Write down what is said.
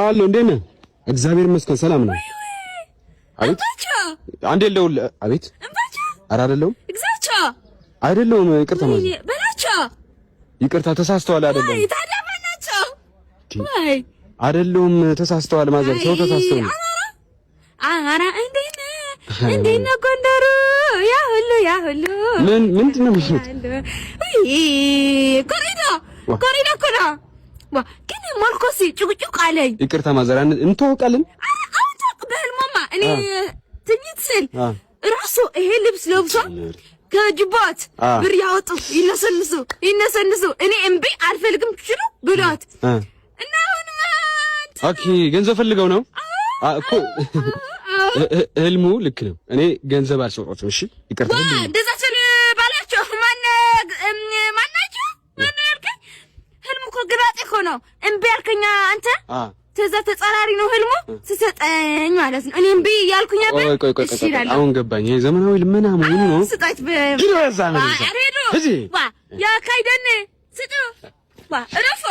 አሎ እንዴት ነህ? እግዚአብሔር ይመስገን ሰላም ነው። አቤት አንዴ ልደውል። አቤት ኧረ አይደለሁም አይደለሁም። ይቅርታ ማለት በላቸው። ይቅርታ ተሳስተዋል። አይደለም ታዲያ በላቸው። ወይ አይደለሁም ተሳስተዋል። ማዘር ሰው ተሳስተው ነው። ኧረ እንዴት ነህ ጎንደሩ? ያ ሁሉ ምንድን ነው የሚሉት? ኮሪዳ እኮ ነው። ግን ማልኮሲ ጭቁጭቅ አለኝ። ይቅርታ ማዘር እንተዋወቃለን። አውጣቅ በህልማማ እኔ ትኝት ስል ራሱ ይሄ ልብስ ለብሶ ከጅባት ብር ያወጡ ይነሰንሱ እኔ እምቢ አልፈልግም ትችሉ ብሏት እና አሁን ማለት ኦኬ ገንዘብ ፈልገው ነው እኮ ህልሙ ልክ ነው። እኔ ገንዘብ አልሰጠሁትም። እሺ ይቅርታ እንደዛ ስል ባላቸው ማናቸው ያልከኝ ህልሙ እኮ ግራጤ እኮ ነው። እምቢ ያልከኛ አንተ ተዛ ተጻራሪ ነው ህልሙ ስሰጠኝ ማለት ነው። እኔ እምቢ ያልኩኝ ነበር። ቆይ አሁን ገባኝ። ይሄ ዘመናዊ ልመና ምን ነው? ስጣት ይረዛ ነው ያ ካይደን ስጡ እረፎ